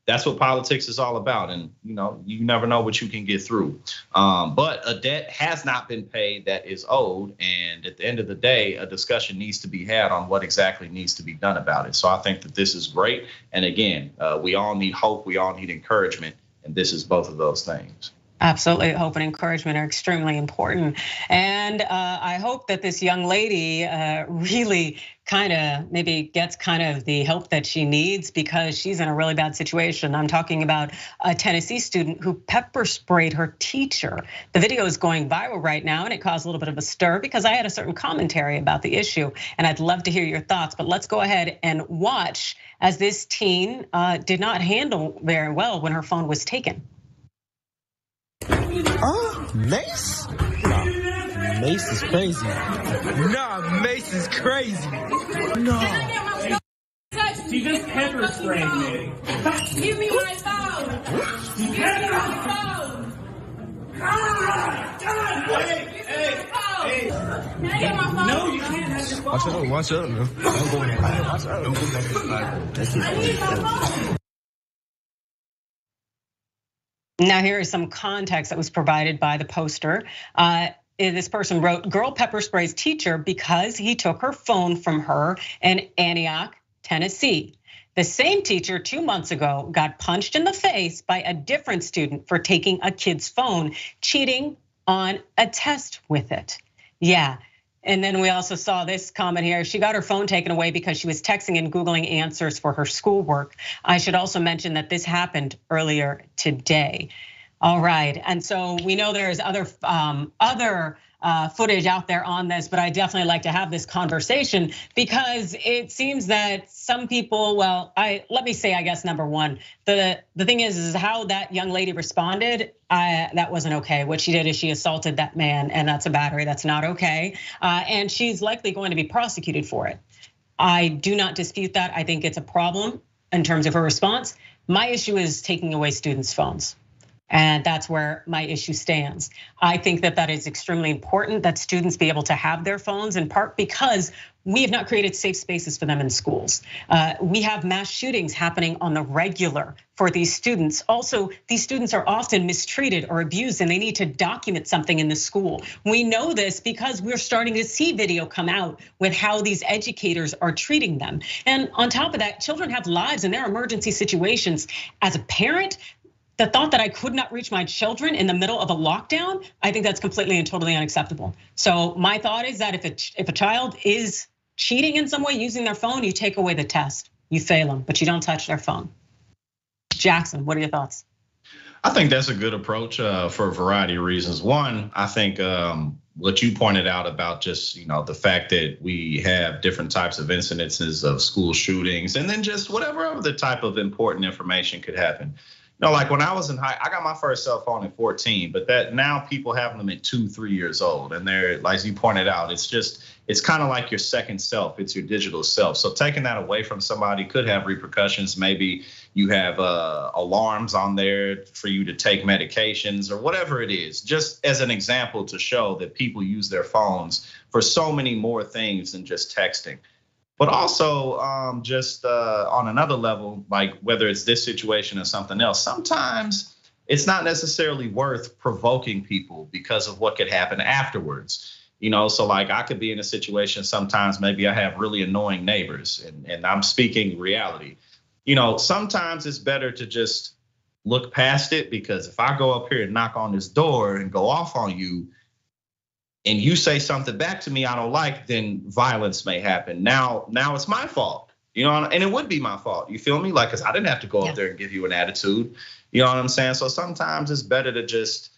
that's what politics is all about. And you never know what you can get through. But a debt has not been paid that is owed. And at the end of the day, a discussion needs to be had on what exactly needs to be done about it. So I think that this is great. And again, we all need hope. We all need encouragement. And this is both of those things. Absolutely, hope and encouragement are extremely important. And I hope that this young lady really kind of maybe gets kind of the help that she needs, because she's in a really bad situation. I'm talking about a Tennessee student who pepper sprayed her teacher. The video is going viral right now, and it caused a little bit of a stir because I had a certain commentary about the issue, and I'd love to hear your thoughts. But let's go ahead and watch as this teen did not handle very well when her phone was taken. Mace? Nah, Mace is crazy. Nah, Mace is crazy. No. She just pepper sprayed me. Give me my phone. Give me my phone. Hey. No, you can't have your phone. Watch out, man. Don't go in. Watch out. Don't go back. I need my phone. Now here is some context that was provided by the poster. This person wrote, girl pepper sprays teacher because he took her phone from her in Antioch, Tennessee. The same teacher 2 months ago got punched in the face by a different student for taking a kid's phone, cheating on a test with it. Yeah. And then we also saw this comment here. She got her phone taken away because she was texting and Googling answers for her schoolwork. I should also mention that this happened earlier today. All right, and so we know there's other footage out there on this, but I definitely like to have this conversation because it seems that some people, let me say, I guess number one, the thing is how that young lady responded. That wasn't okay. What she did is she assaulted that man, and that's a battery. That's not okay, and she's likely going to be prosecuted for it. I do not dispute that. I think it's a problem in terms of her response. My issue is taking away students' phones. And that's where my issue stands. I think that that is extremely important that students be able to have their phones, in part because we have not created safe spaces for them in schools. We have mass shootings happening on the regular for these students. Also, these students are often mistreated or abused, and they need to document something in the school. We know this because we're starting to see video come out with how these educators are treating them. And on top of that, children have lives and there are emergency situations. As a parent, the thought that I could not reach my children in the middle of a lockdown, I think that's completely and totally unacceptable. So my thought is that if a child is cheating in some way using their phone, you take away the test, you fail them, but you don't touch their phone. Jackson, what are your thoughts? I think that's a good approach for a variety of reasons. One, I think what you pointed out about just the fact that we have different types of incidences of school shootings, and then just whatever other type of important information could happen. Like when I was in I got my first cell phone at 14, but that now people have them at 2, 3 years old. And they're, like you pointed out, it's kind of like your second self, it's your digital self. So taking that away from somebody could have repercussions. Maybe you have alarms on there for you to take medications or whatever it is, just as an example to show that people use their phones for so many more things than just texting. But also just on another level, like whether it's this situation or something else, sometimes it's not necessarily worth provoking people because of what could happen afterwards. So like I could be in a situation sometimes, maybe I have really annoying neighbors and I'm speaking reality. Sometimes it's better to just look past it, because if I go up here and knock on this door and go off on you, and you say something back to me I don't like, then violence may happen. Now it's my fault, and it would be my fault. You feel me? Like, cause I didn't have to go up there and give you an attitude. You know what I'm saying? So sometimes it's better to just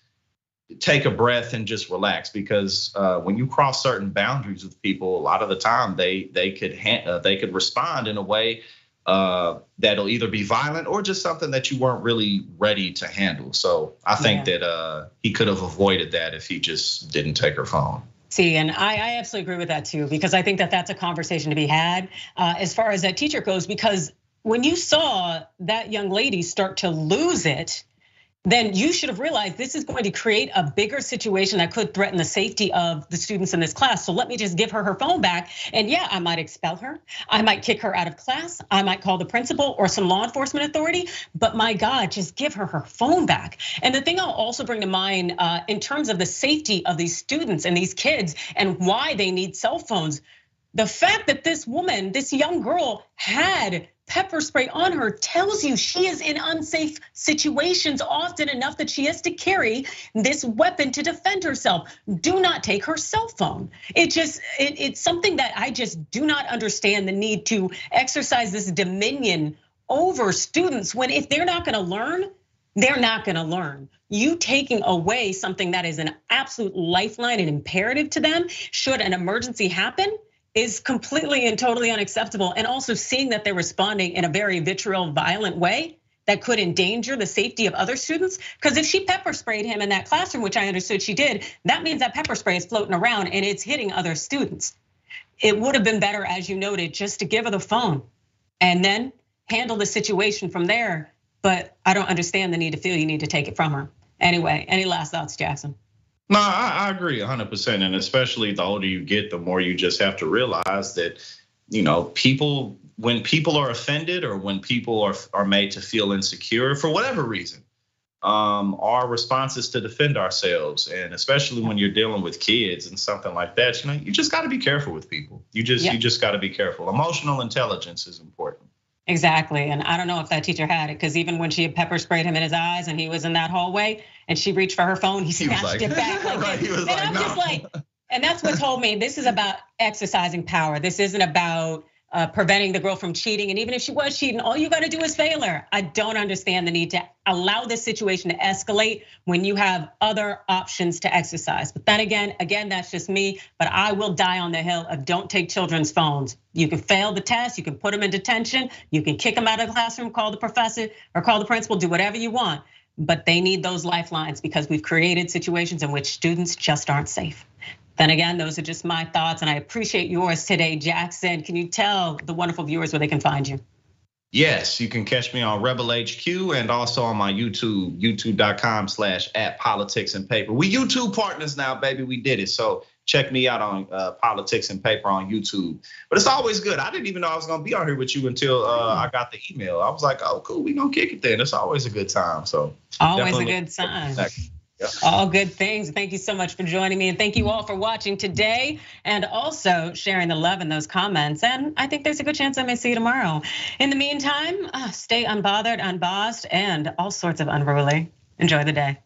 take a breath and just relax, because when you cross certain boundaries with people, a lot of the time they could respond in a way that'll either be violent or just something that you weren't really ready to handle. So I think that he could have avoided that if he just didn't take her phone. See, and I absolutely agree with that too, because I think that that's a conversation to be had as far as that teacher goes, because when you saw that young lady start to lose it, then you should have realized this is going to create a bigger situation that could threaten the safety of the students in this class. So let me just give her phone back. And yeah, I might expel her. I might kick her out of class. I might call the principal or some law enforcement authority. But my God, just give her phone back. And the thing I'll also bring to mind in terms of the safety of these students and these kids and why they need cell phones, the fact that this woman, this young girl, had pepper spray on her tells you she is in unsafe situations often enough that she has to carry this weapon to defend herself. Do not take her cell phone. It's something that I just do not understand, the need to exercise this dominion over students when if they're not gonna learn, they're not gonna learn. You taking away something that is an absolute lifeline and imperative to them should an emergency happen is completely and totally unacceptable. And also seeing that they're responding in a very vitriol, violent way that could endanger the safety of other students. Because if she pepper sprayed him in that classroom, which I understood she did, that means that pepper spray is floating around and it's hitting other students. It would have been better, as you noted, just to give her the phone and then handle the situation from there. But I don't understand the need to feel you need to take it from her. Anyway, any last thoughts, Jackson? No, I agree 100%. And especially the older you get, the more you just have to realize that, people, when people are offended or when people are made to feel insecure for whatever reason, our response is to defend ourselves. And especially when you're dealing with kids and something like that, you just got to be careful with people. You just got to be careful. Emotional intelligence is important. Exactly, and I don't know if that teacher had it, because even when she had pepper sprayed him in his eyes and he was in that hallway and she reached for her phone, he snatched it back like this. And I'm just like, and that's what told me this is about exercising power. This isn't about preventing the girl from cheating. And even if she was cheating, all you gotta do is fail her. I don't understand the need to allow this situation to escalate when you have other options to exercise. But then again, that's just me, but I will die on the hill of don't take children's phones. You can fail the test, you can put them in detention, you can kick them out of the classroom, call the professor or call the principal, do whatever you want. But they need those lifelines because we've created situations in which students just aren't safe. Then again, those are just my thoughts, and I appreciate yours today, Jackson. Can you tell the wonderful viewers where they can find you? Yes, you can catch me on Rebel HQ and also on my YouTube, youtube.com/@politicsandpaper. We YouTube partners now, baby, we did it. So check me out on Politics and Paper on YouTube. But it's always good. I didn't even know I was gonna be on here with you until I got the email. I was like, oh, cool, we gonna kick it then. It's always a good time, so. Always a good time. Yep. All good things. Thank you so much for joining me. And thank you all for watching today and also sharing the love in those comments. And I think there's a good chance I may see you tomorrow. In the meantime, stay unbothered, unbossed, and all sorts of unruly. Enjoy the day.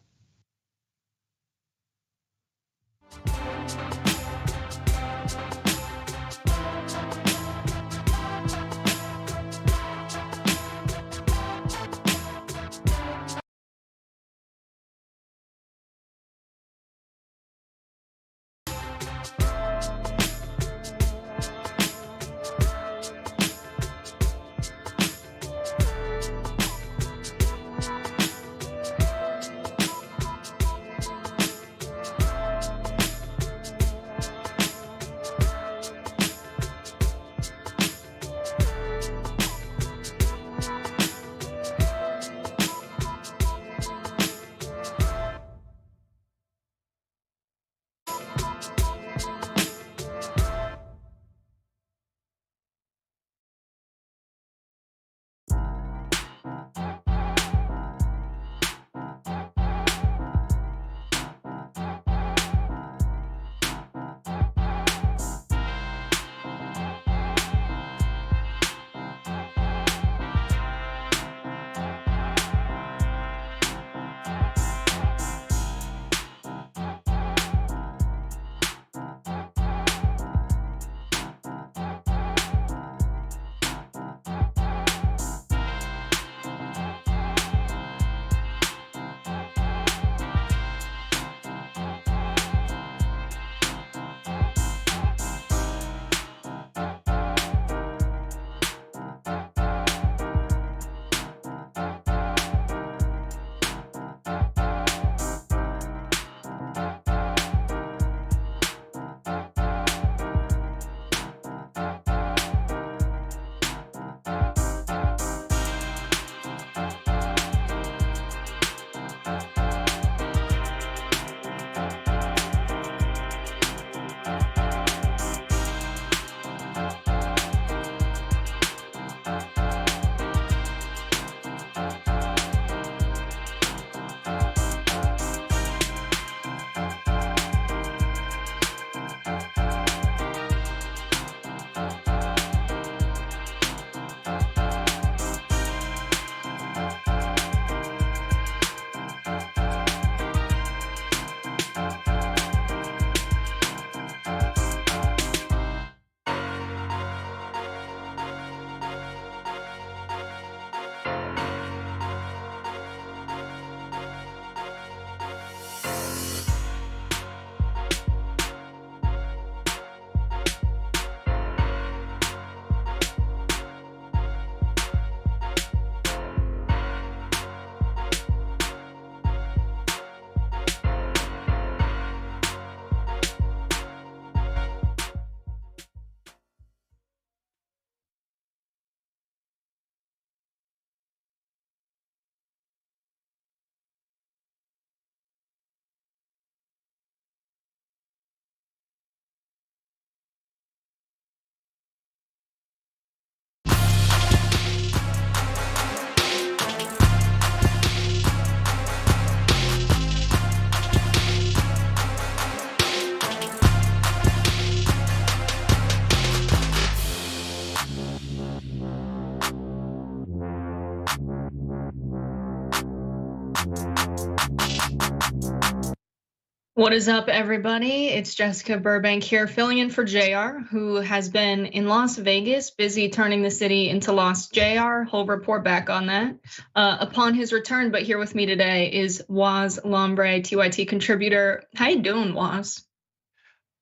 What is up, everybody? It's Jessica Burbank here, filling in for JR, who has been in Las Vegas, busy turning the city into Lost JR. He'll report back on that upon his return. But here with me today is Wosny Lambre, TYT contributor. How you doing, Woz?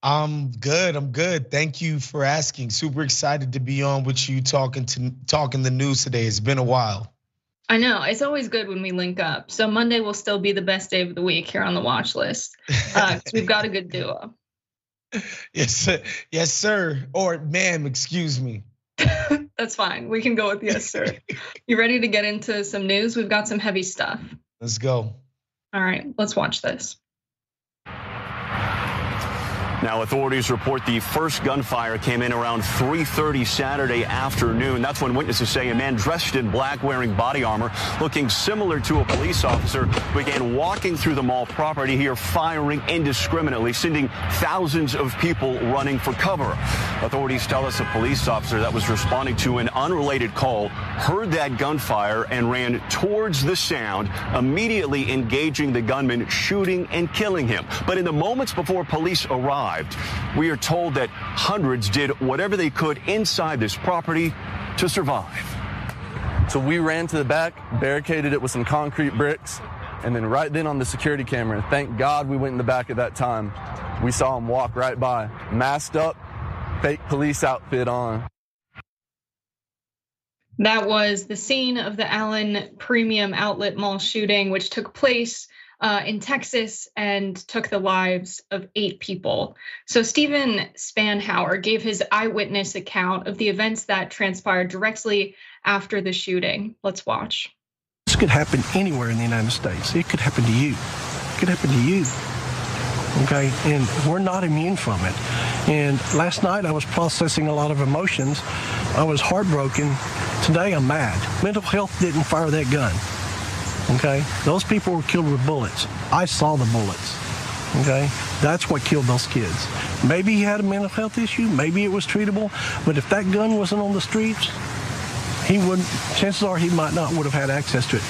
I'm good. Thank you for asking. Super excited to be on with you, talking the news today. It's been a while. I know, it's always good when we link up. So Monday will still be the best day of the week here on the watch list, because we've got a good duo. Yes, sir. Or ma'am, excuse me. That's fine. We can go with yes, sir. You ready to get into some news? We've got some heavy stuff. Let's go. All right, let's watch this. Now, authorities report the first gunfire came in around 3:30 Saturday afternoon. That's when witnesses say a man dressed in black, wearing body armor, looking similar to a police officer, began walking through the mall property here, firing indiscriminately, sending thousands of people running for cover. Authorities tell us a police officer that was responding to an unrelated call heard that gunfire and ran towards the sound, immediately engaging the gunman, shooting and killing him. But in the moments before police arrived, we are told that hundreds did whatever they could inside this property to survive. So we ran to the back, barricaded it with some concrete bricks, and then right then on the security camera, thank God we went in the back at that time, we saw him walk right by, masked up, fake police outfit on. That was the scene of the Allen Premium Outlet Mall shooting, which took place in Texas and took the lives of 8 people. So Stephen Spanhauer gave his eyewitness account of the events that transpired directly after the shooting. Let's watch. This could happen anywhere in the United States. It could happen to you. It could happen to you. Okay, and we're not immune from it. And last night I was processing a lot of emotions. I was heartbroken. Today I'm mad. Mental health didn't fire that gun. Okay, those people were killed with bullets. I saw the bullets. Okay, that's what killed those kids. Maybe he had a mental health issue, maybe it was treatable, but if that gun wasn't on the streets, he wouldn't, chances are he would have had access to it.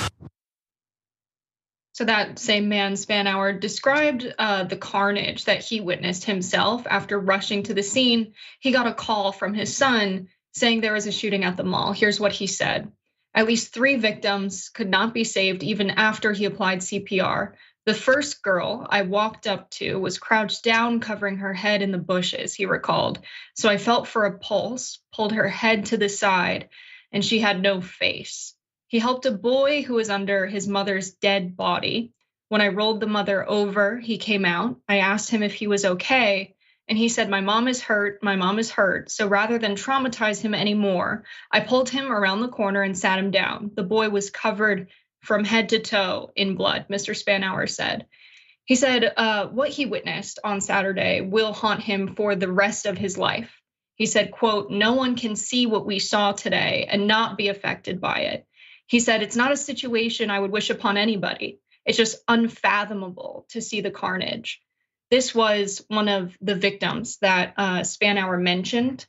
So that same man, Spanhauer, described the carnage that he witnessed himself after rushing to the scene. He got a call from his son saying there was a shooting at the mall. Here's what he said. At least 3 victims could not be saved even after he applied CPR. The first girl I walked up to was crouched down, covering her head in the bushes, he recalled. So I felt for a pulse, pulled her head to the side, and she had no face. He helped a boy who was under his mother's dead body. When I rolled the mother over, he came out. I asked him if he was okay. And he said, my mom is hurt, my mom is hurt. So rather than traumatize him anymore, I pulled him around the corner and sat him down. The boy was covered from head to toe in blood, Mr. Spanhauer said. He said what he witnessed on Saturday will haunt him for the rest of his life. He said, quote, no one can see what we saw today and not be affected by it. He said, it's not a situation I would wish upon anybody. It's just unfathomable to see the carnage. This was one of the victims that Spanhauer mentioned.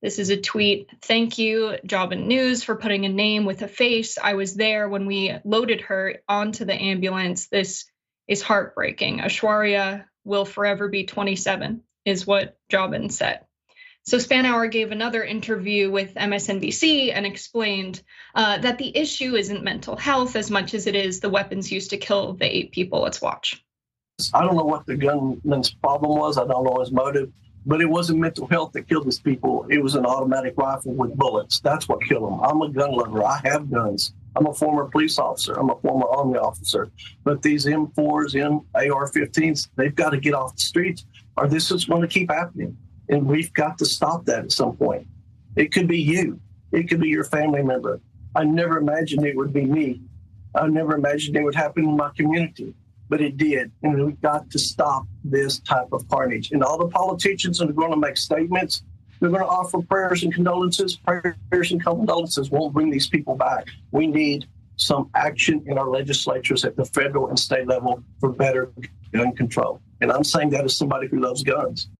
This is a tweet. Thank you, Job and News, for putting a name with a face. I was there when we loaded her onto the ambulance. This is heartbreaking. Ashwarya will forever be 27, is what Jobin said. So Spanhauer gave another interview with MSNBC and explained that the issue isn't mental health as much as it is the weapons used to kill the 8 people. Let's watch. I don't know what the gunman's problem was. I don't know his motive, but it wasn't mental health that killed these people. It was an automatic rifle with bullets. That's what killed them. I'm a gun lover. I have guns. I'm a former police officer. I'm a former Army officer. But these M4s and AR-15s, they've got to get off the streets or this is going to keep happening. And we've got to stop that at some point. It could be you. It could be your family member. I never imagined it would be me. I never imagined it would happen in my community. But it did, and we've got to stop this type of carnage. And all the politicians are going to make statements. They're going to offer prayers and condolences. Prayers and condolences won't bring these people back. We need some action in our legislatures at the federal and state level for better gun control. And I'm saying that as somebody who loves guns.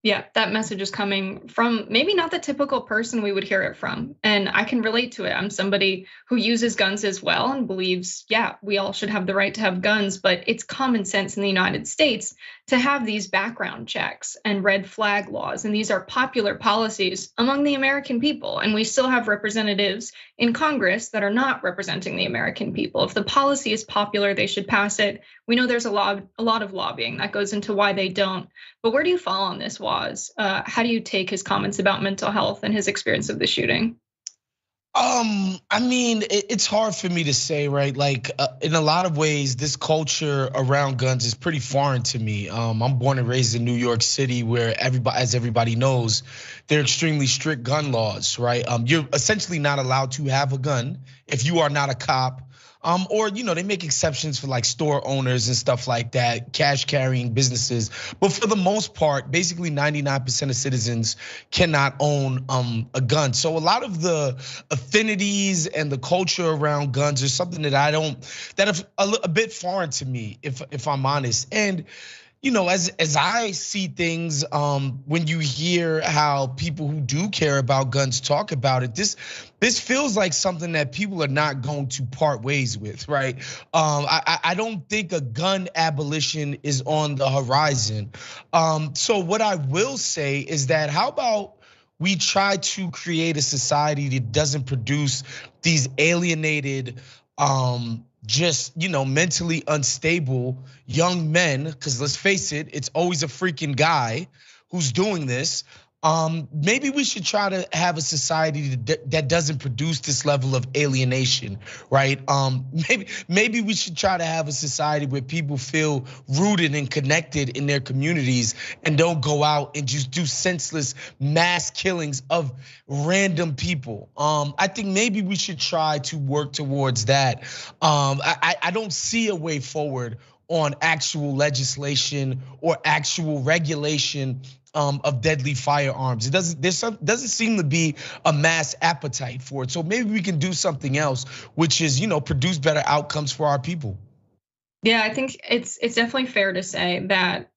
Yeah, that message is coming from maybe not the typical person we would hear it from. And I can relate to it. I'm somebody who uses guns as well and believes, yeah, we all should have the right to have guns, but it's common sense in the United States to have these background checks and red flag laws. And these are popular policies among the American people. And we still have representatives in Congress that are not representing the American people. If the policy is popular, they should pass it. We know there's a lot of lobbying that goes into why they don't. But where do you fall on this, Woz? How do you take his comments about mental health and his experience of the shooting? I mean, it's hard for me to say, right? Like in a lot of ways, this culture around guns is pretty foreign to me. I'm born and raised in New York City, where as everybody knows, they're extremely strict gun laws, right? You're essentially not allowed to have a gun if you are not a cop. Or they make exceptions for like store owners and stuff like that, cash carrying businesses. But for the most part, basically 99% of citizens cannot own a gun. So a lot of the affinities and the culture around guns is something that that are a bit foreign to me, if I'm honest. And as I see things, when you hear how people who do care about guns talk about it, this feels like something that people are not going to part ways with, right? I don't think a gun abolition is on the horizon. So what I will say is that how about we try to create a society that doesn't produce these alienated, just mentally unstable young men, because let's face it, it's always a freaking guy who's doing this. Maybe we should try to have a society that doesn't produce this level of alienation, right? Maybe we should try to have a society where people feel rooted and connected in their communities and don't go out and just do senseless mass killings of random people. I think maybe we should try to work towards that. I don't see a way forward on actual legislation or actual regulation of deadly firearms. Doesn't seem to be a mass appetite for it. So maybe we can do something else, which is produce better outcomes for our people. Yeah, I think it's definitely fair to say that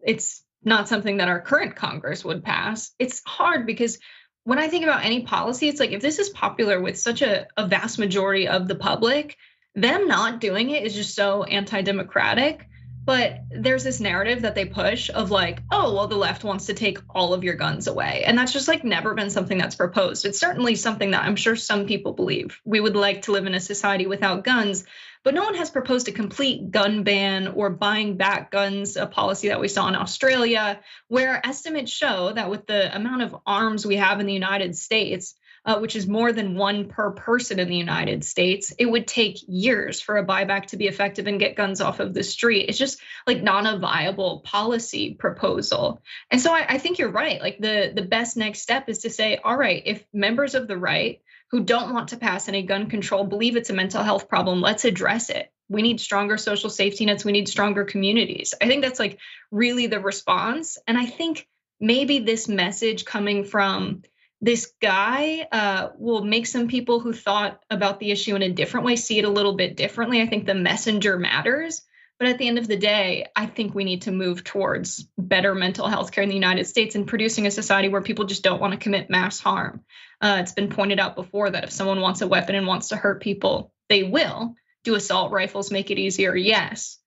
it's not something that our current Congress would pass. It's hard because when I think about any policy, it's like if this is popular with such a vast majority of the public, them not doing it is just so anti-democratic. But there's this narrative that they push of like, oh, well, the left wants to take all of your guns away. And that's just like never been something that's proposed. It's certainly something that I'm sure some people believe. We would like to live in a society without guns, but no one has proposed a complete gun ban or buying back guns, a policy that we saw in Australia, where estimates show that with the amount of arms we have in the United States, which is more than one per person in the United States, it would take years for a buyback to be effective and get guns off of the street. It's just like not a viable policy proposal. And so I think you're right. Like the best next step is to say, all right, if members of the right who don't want to pass any gun control believe it's a mental health problem, let's address it. We need stronger social safety nets. We need stronger communities. I think that's like really the response. And I think maybe this message coming from this guy will make some people who thought about the issue in a different way see it a little bit differently. I think the messenger matters. But at the end of the day, I think we need to move towards better mental health care in the United States and producing a society where people just don't want to commit mass harm. It's been pointed out before that if someone wants a weapon and wants to hurt people, they will. Do assault rifles make it easier? Yes.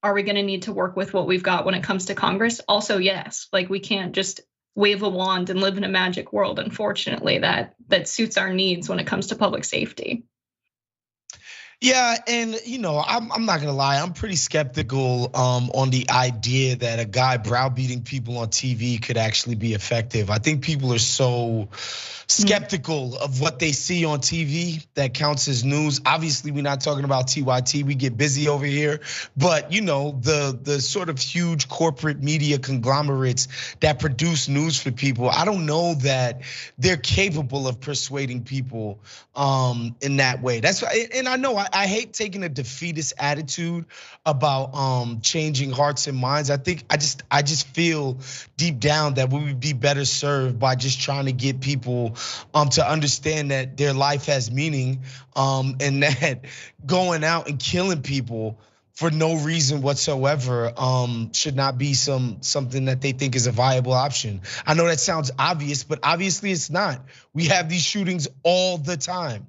Are we going to need to work with what we've got when it comes to Congress? Also, yes. Like we can't just wave a wand and live in a magic world, unfortunately, that suits our needs when it comes to public safety. Yeah, and I'm not gonna lie, I'm pretty skeptical on the idea that a guy browbeating people on TV could actually be effective. I think people are so skeptical of what they see on TV that counts as news. Obviously, we're not talking about TYT. We get busy over here, but the sort of huge corporate media conglomerates that produce news for people, I don't know that they're capable of persuading people in that way. That's why, and I know I hate taking a defeatist attitude about changing hearts and minds. I think I just feel deep down that we would be better served by just trying to get people to understand that their life has meaning, and that going out and killing people for no reason whatsoever should not be something that they think is a viable option. I know that sounds obvious, but obviously it's not. We have these shootings all the time.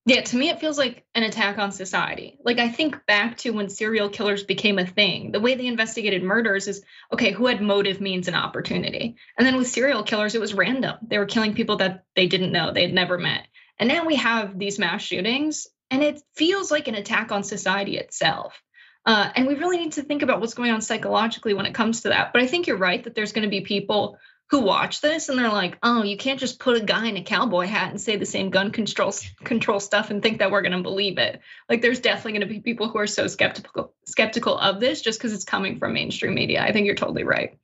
Yeah, to me, it feels like an attack on society. Like, I think back to when serial killers became a thing. The way they investigated murders is, okay, who had motive, means, and opportunity? And then with serial killers, it was random. They were killing people that they didn't know, they had never met. And now we have these mass shootings, and it feels like an attack on society itself. And we really need to think about what's going on psychologically when it comes to that. But I think you're right that there's gonna be people who watch this and they're like, oh, you can't just put a guy in a cowboy hat and say the same gun control stuff and think that we're gonna believe it. Like, there's definitely gonna be people who are so skeptical of this just because it's coming from mainstream media. I think you're totally right.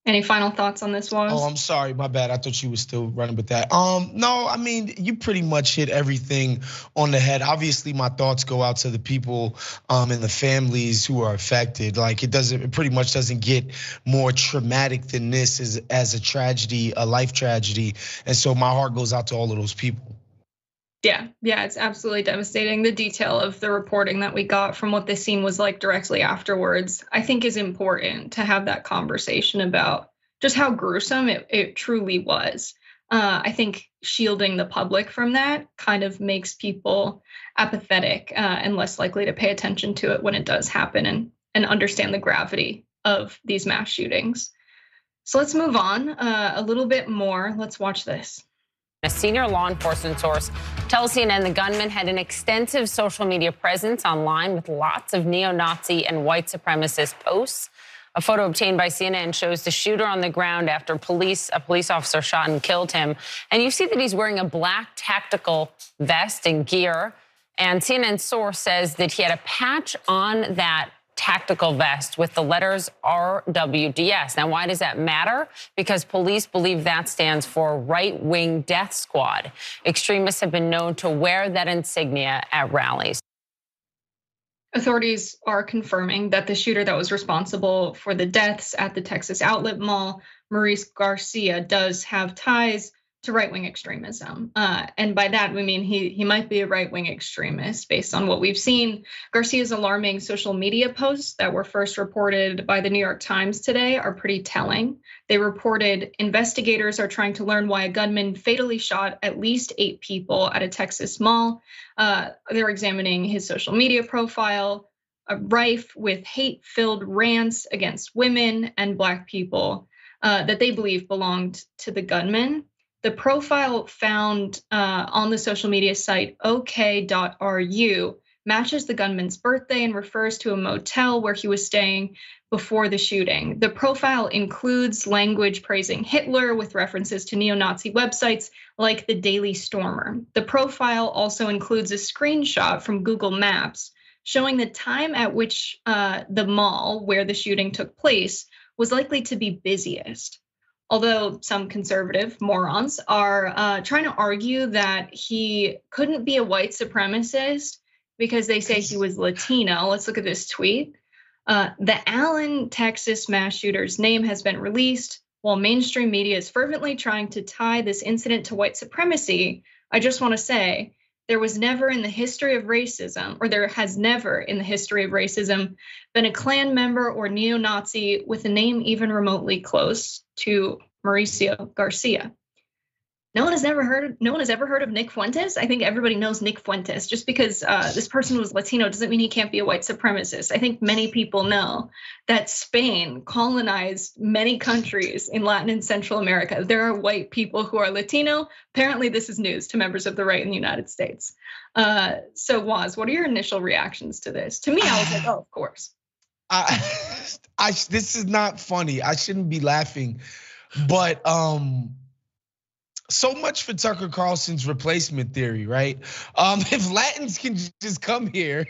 Any final thoughts on this, Woz? Oh, I'm sorry, my bad. I thought you were still running with that. No, I mean, you pretty much hit everything on the head. Obviously, my thoughts go out to the people and the families who are affected. Like, it pretty much doesn't get more traumatic than this as a tragedy, a life tragedy. And so my heart goes out to all of those people. Yeah, it's absolutely devastating. The detail of the reporting that we got from what the scene was like directly afterwards, I think is important to have that conversation about just how gruesome it truly was. I think shielding the public from that kind of makes people apathetic and less likely to pay attention to it when it does happen and understand the gravity of these mass shootings. So let's move on a little bit more. Let's watch this. A senior law enforcement source tells CNN the gunman had an extensive social media presence online with lots of neo-Nazi and white supremacist posts. A photo obtained by CNN shows the shooter on the ground after a police officer shot and killed him. And you see that he's wearing a black tactical vest and gear. And CNN source says that he had a patch on that tactical vest with the letters RWDS. Now, why does that matter? Because police believe that stands for Right-Wing Death Squad. Extremists have been known to wear that insignia at rallies. Authorities are confirming that the shooter that was responsible for the deaths at the Texas Outlet Mall, Maurice Garcia, does have ties to right-wing extremism. And by that, we mean he might be a right-wing extremist based on what we've seen. Garcia's alarming social media posts that were first reported by the New York Times today are pretty telling. They reported investigators are trying to learn why a gunman fatally shot at least 8 people at a Texas mall. They're examining his social media profile, rife with hate-filled rants against women and Black people that they believe belonged to the gunman. The profile found on the social media site OK.ru matches the gunman's birthday and refers to a motel where he was staying before the shooting. The profile includes language praising Hitler with references to neo-Nazi websites like the Daily Stormer. The profile also includes a screenshot from Google Maps showing the time at which the mall where the shooting took place was likely to be busiest. Although some conservative morons are trying to argue that he couldn't be a white supremacist because they say he was Latino. Let's look at this tweet. The Allen, Texas mass shooter's name has been released. While mainstream media is fervently trying to tie this incident to white supremacy, I just want to say there was never in the history of racism, or there has never in the history of racism, been a Klan member or neo-Nazi with a name even remotely close to Mauricio Garcia. No one has ever heard of Nick Fuentes. I think everybody knows Nick Fuentes. Just because this person was Latino doesn't mean he can't be a white supremacist. I think many people know that Spain colonized many countries in Latin and Central America. There are white people who are Latino. Apparently this is news to members of the right in the United States. So Woz, what are your initial reactions to this? To me, I was like, oh, of course. This is not funny. I shouldn't be laughing, but so much for Tucker Carlson's replacement theory, right? If Latins can just come here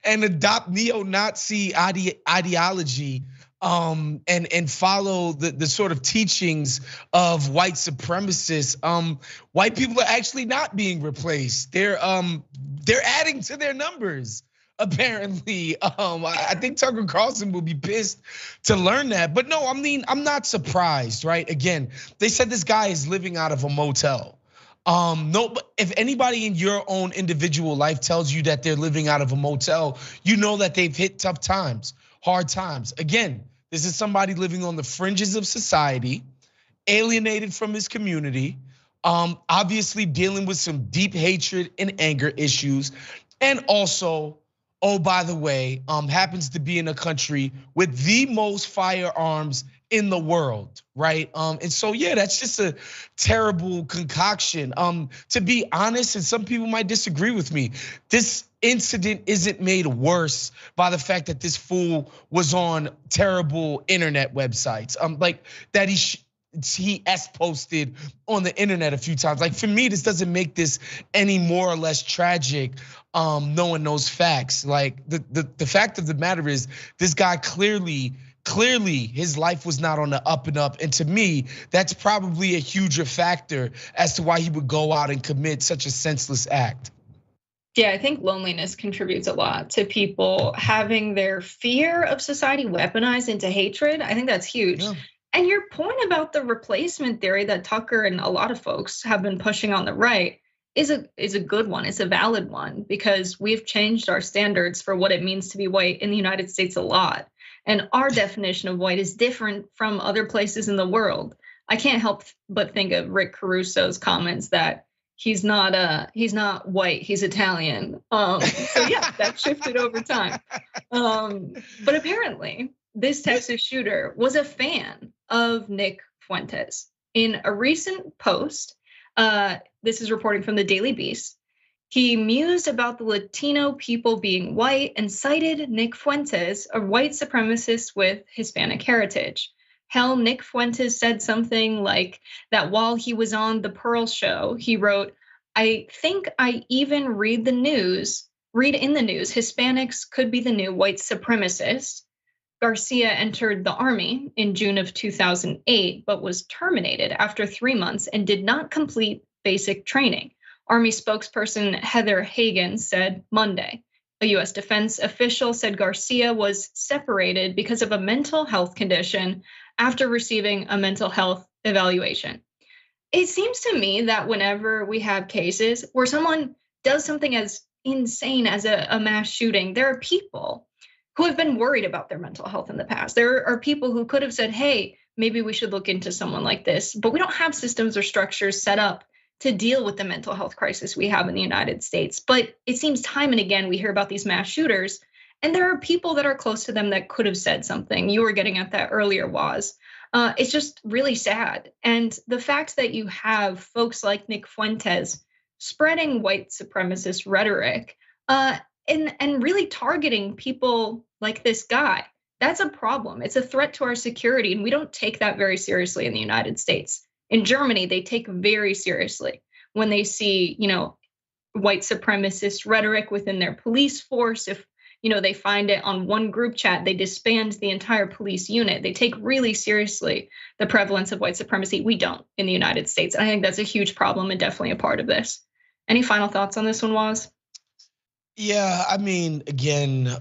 and adopt neo-Nazi ideology and follow the sort of teachings of white supremacists, white people are actually not being replaced. They're adding to their numbers. Apparently, I think Tucker Carlson will be pissed to learn that. But no, I mean, I'm not surprised, right? Again, they said this guy is living out of a motel. No, but if anybody in your own individual life tells you that they're living out of a motel, you know that they've hit tough times, hard times. Again, this is somebody living on the fringes of society, alienated from his community, obviously dealing with some deep hatred and anger issues, and also, oh, by the way, happens to be in a country with the most firearms in the world, right? And so, yeah, that's just a terrible concoction. To be honest, and some people might disagree with me, this incident isn't made worse by the fact that this fool was on terrible internet websites. Like that he posted on the internet a few times. Like for me, this doesn't make this any more or less tragic, knowing those facts. Like the fact of the matter is, this guy clearly his life was not on the up and up. And to me, that's probably a huger factor as to why he would go out and commit such a senseless act. Yeah, I think loneliness contributes a lot to people having their fear of society weaponized into hatred. I think that's huge. Yeah. And your point about the replacement theory that Tucker and a lot of folks have been pushing on the right is a good one. It's a valid one, because we've changed our standards for what it means to be white in the United States a lot. And our definition of white is different from other places in the world. I can't help but think of Rick Caruso's comments that he's not white, he's Italian. So yeah, that shifted over time. But apparently, this Texas shooter was a fan of Nick Fuentes. In a recent post, this is reporting from the Daily Beast, he mused about the Latino people being white and cited Nick Fuentes, a white supremacist with Hispanic heritage. Hell, Nick Fuentes said something like that while he was on the Pearl Show, he wrote, "I think I even read in the news, Hispanics could be the new white supremacist." Garcia entered the Army in June of 2008, but was terminated after 3 months and did not complete basic training. Army spokesperson Heather Hagan said Monday. A US defense official said Garcia was separated because of a mental health condition after receiving a mental health evaluation. It seems to me that whenever we have cases where someone does something as insane as a mass shooting, there are people who have been worried about their mental health in the past. There are people who could have said, hey, maybe we should look into someone like this, but we don't have systems or structures set up to deal with the mental health crisis we have in the United States. But it seems time and again we hear about these mass shooters, and there are people that are close to them that could have said something. You were getting at that earlier, Woz. It's just really sad. And the fact that you have folks like Nick Fuentes spreading white supremacist rhetoric and really targeting people like this guy, that's a problem. It's a threat to our security, and we don't take that very seriously in the United States. In Germany, they take very seriously when they see, white supremacist rhetoric within their police force. If, they find it on one group chat, they disband the entire police unit. They take really seriously the prevalence of white supremacy. We don't in the United States. And I think that's a huge problem and definitely a part of this. Any final thoughts on this one, Woz? Yeah, I mean, again,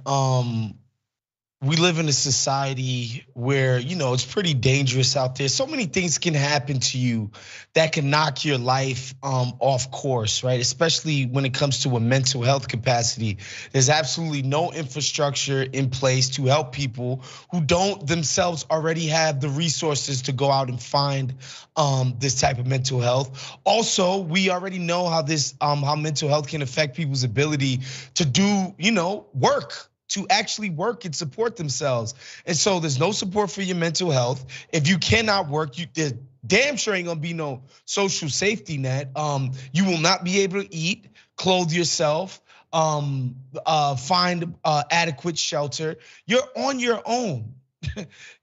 we live in a society where, it's pretty dangerous out there. So many things can happen to you that can knock your life off course, right? Especially when it comes to a mental health capacity. There's absolutely no infrastructure in place to help people who don't themselves already have the resources to go out and find this type of mental health. Also, we already know how how mental health can affect people's ability to do, work. To actually work and support themselves. And so there's no support for your mental health. If you cannot work, there damn sure ain't gonna be no social safety net. You will not be able to eat, clothe yourself, find adequate shelter. You're on your own.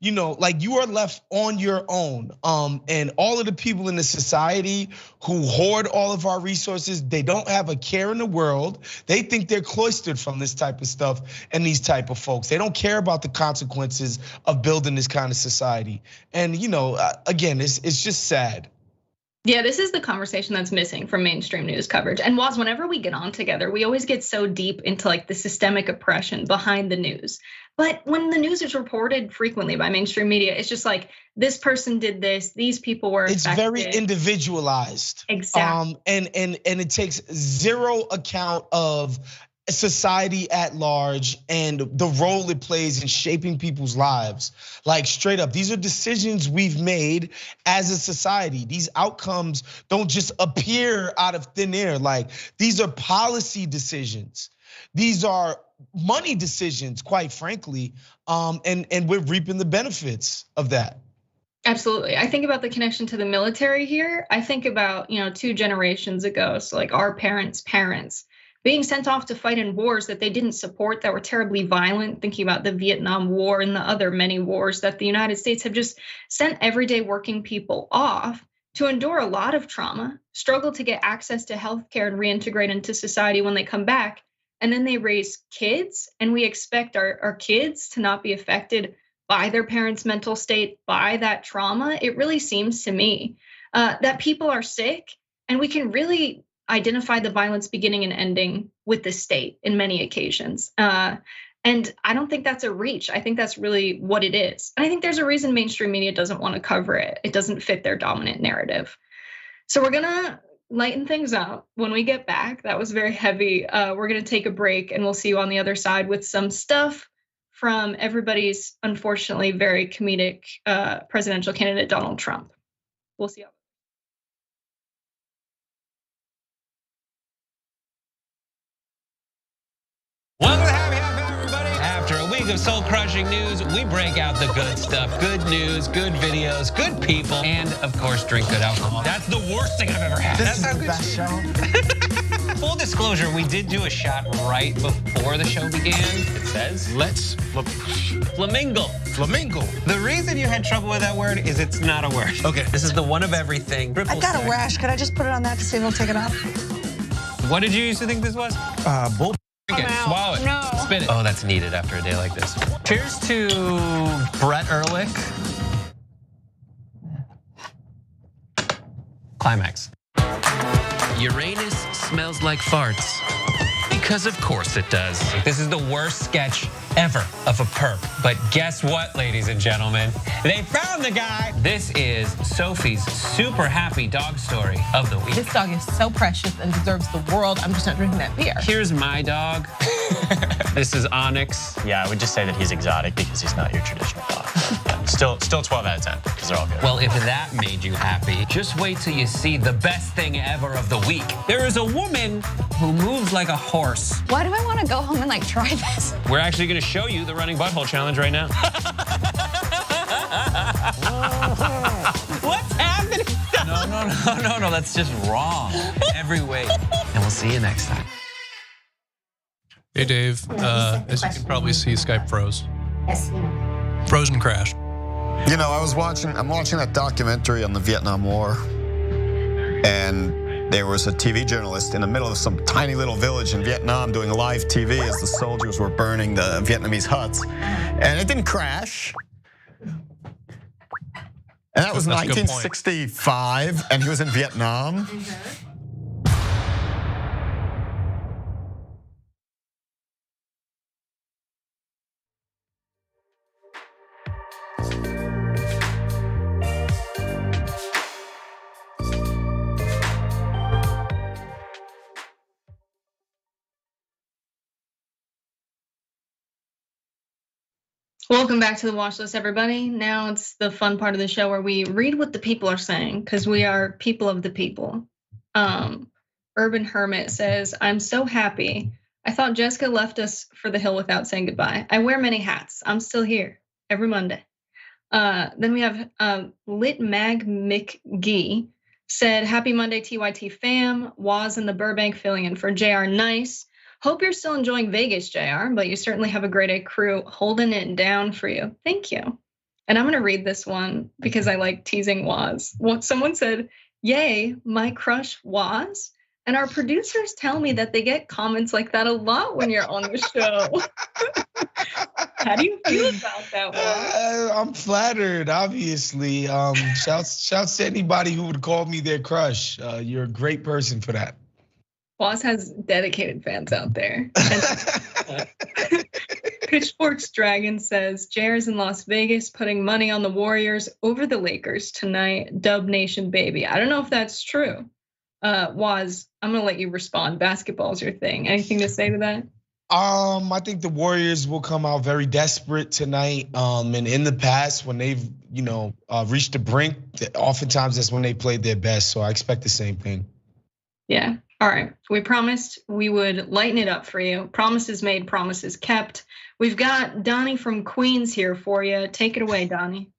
You are left on your own. And all of the people in the society who hoard all of our resources, they don't have a care in the world. They think they're cloistered from this type of stuff and these type of folks. They don't care about the consequences of building this kind of society. And again, it's just sad. Yeah, this is the conversation that's missing from mainstream news coverage. And Woz, whenever we get on together, we always get so deep into like the systemic oppression behind the news. But when the news is reported frequently by mainstream media, it's just like, this person did this, these people were affected. It's very individualized. Exactly. And it takes zero account of society at large and the role it plays in shaping people's lives. Like straight up, these are decisions we've made as a society. These outcomes don't just appear out of thin air. Like these are policy decisions. These are money decisions, quite frankly. And we're reaping the benefits of that. Absolutely. I think about the connection to the military here. I think about, 2 generations ago, so like our parents' parents being sent off to fight in wars that they didn't support, that were terribly violent, thinking about the Vietnam War and the other many wars that the United States have just sent everyday working people off to endure a lot of trauma, struggle to get access to healthcare and reintegrate into society when they come back. And then they raise kids, and we expect our kids to not be affected by their parents' mental state, by that trauma. It really seems to me that people are sick, and we can really identify the violence beginning and ending with the state in many occasions. And I don't think that's a reach. I think that's really what it is. And I think there's a reason mainstream media doesn't want to cover it. It doesn't fit their dominant narrative. So we're gonna lighten things up when we get back. That was very heavy. We're gonna take a break, and we'll see you on the other side with some stuff from everybody's unfortunately very comedic presidential candidate, Donald Trump. We'll see you. Welcome to the Happy Hour, everybody. After a week of soul-crushing news, we break out the good stuff, good news, good videos, good people, and of course, drink good alcohol. That's the worst thing I've ever had. This is the best show. Full disclosure, we did do a shot right before the show began. It says, Let's flamingo. flamingo. The reason you had trouble with that word is it's not a word. Okay. This is the one of everything. I've got a rash. Could I just put it on that to see if it'll take it off? What did you used to think this was? Bull. Drink it, swallow it, No. spit it. Oh, that's needed after a day like this. Cheers to Brett Ehrlich. Climax. Uranus smells like farts. Because of course it does. This is the worst sketch ever of a perp. But guess what, ladies and gentlemen? They found the guy. This is Sophie's super happy dog story of the week. This dog is so precious and deserves the world. I'm just not drinking that beer. Here's my dog. This is Onyx. Yeah, I would just say that he's exotic because he's not your traditional dog. Yeah, still 12 out of 10 because they're all good. Well, if that made you happy, just wait till you see the best thing ever of the week. There is a woman who moves like a horse. Why do I want to go home and try this? We're actually going to show you the running butthole challenge right now. What's happening? No, that's just wrong. Every way. And we'll see you next time. Hey Dave, as you can probably see, Skype froze. Yes. Frozen crashed. You know, I'm watching that documentary on the Vietnam War, and there was a TV journalist in the middle of some tiny little village in Vietnam doing live TV as the soldiers were burning the Vietnamese huts, and it didn't crash. And that was 1965, and he was in Vietnam. Welcome back to the watch list, everybody. Now it's the fun part of the show where we read what the people are saying, because we are people of the people. Urban Hermit says, I'm so happy. I thought Jessica left us for the hill without saying goodbye. I wear many hats. I'm still here every Monday. Then we have Lit Mag McGee said, happy Monday, TYT fam. Woz in the Burbank filling in for JR. Nice. Hope you're still enjoying Vegas, JR, but you certainly have a grade A crew holding it down for you. Thank you. And I'm gonna read this one because I like teasing Woz. Someone said, yay, my crush Woz. And our producers tell me that they get comments like that a lot when you're on the show. How do you feel about that one? I'm flattered, obviously. Shouts to anybody who would call me their crush. You're a great person for that. Woz has dedicated fans out there. Pitchfork's Dragon says, Jair's in Las Vegas putting money on the Warriors over the Lakers tonight. Dub Nation, baby. I don't know if that's true. Waz, I'm gonna let you respond. Basketball's your thing. Anything to say to that? I think the Warriors will come out very desperate tonight. And in the past, when they've, reached the brink, oftentimes that's when they played their best. So I expect the same thing. Yeah. All right. We promised we would lighten it up for you. Promises made, promises kept. We've got Donnie from Queens here for you. Take it away, Donnie.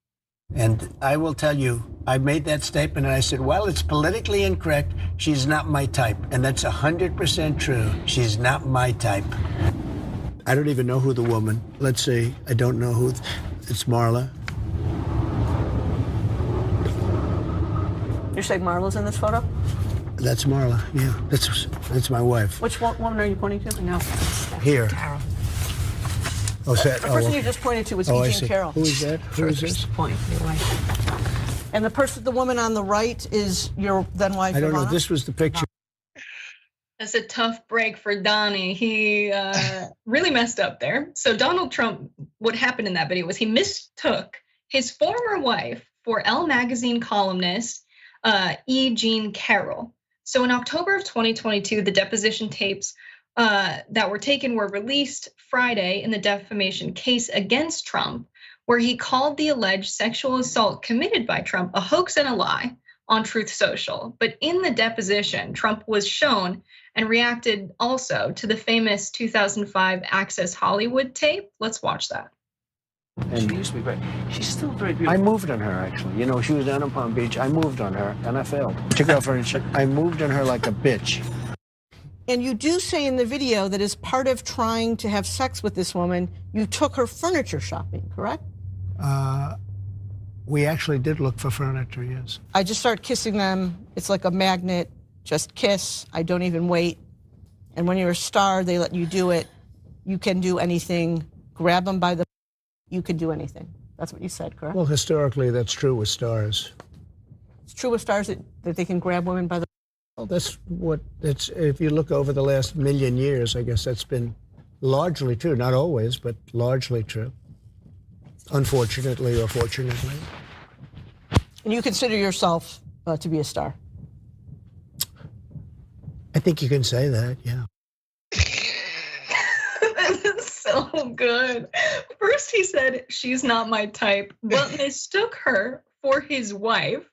And I will tell you, I made that statement and I said, well, it's politically incorrect. She's not my type. And that's 100% true. She's not my type. I don't even know who the woman. Let's see. I don't know who. It's Marla. You're saying Marla's in this photo? That's Marla. Yeah, that's my wife. Which woman are you pointing to? No. Here. Carol. Oh, is that, the person you just pointed to was Eugene Carroll. Who is that? Who is this? Point, your wife. And the woman on the right is your then wife. I don't know. This was the picture. That's a tough break for Donnie. He really messed up there. So Donald Trump, what happened in that video was he mistook his former wife for Elle magazine columnist E. Jean Carroll. So in October of 2022, the deposition tapes that were taken were released Friday in the defamation case against Trump, where he called the alleged sexual assault committed by Trump a hoax and a lie on Truth Social. But in the deposition, Trump was shown and reacted also to the famous 2005 Access Hollywood tape. Let's watch that. And she used to be great. She's still very beautiful. I moved on her, actually. She was down in Palm Beach. I moved on her, and I failed. Took her off her and I moved on her like a bitch. And you do say in the video that as part of trying to have sex with this woman, you took her furniture shopping, correct? We actually did look for furniture, yes. I just start kissing them. It's like a magnet, just kiss. I don't even wait. And when you're a star, they let you do it. You can do anything. Grab them by the, you can do anything. That's what you said, correct? Well, historically, that's true with stars. It's true with stars that they can grab women by the. Well, if you look over the last million years, I guess that's been largely true. Not always, but largely true. Unfortunately or fortunately. And you consider yourself to be a star? I think you can say that, yeah. This is so good. First he said, she's not my type, but mistook her for his wife.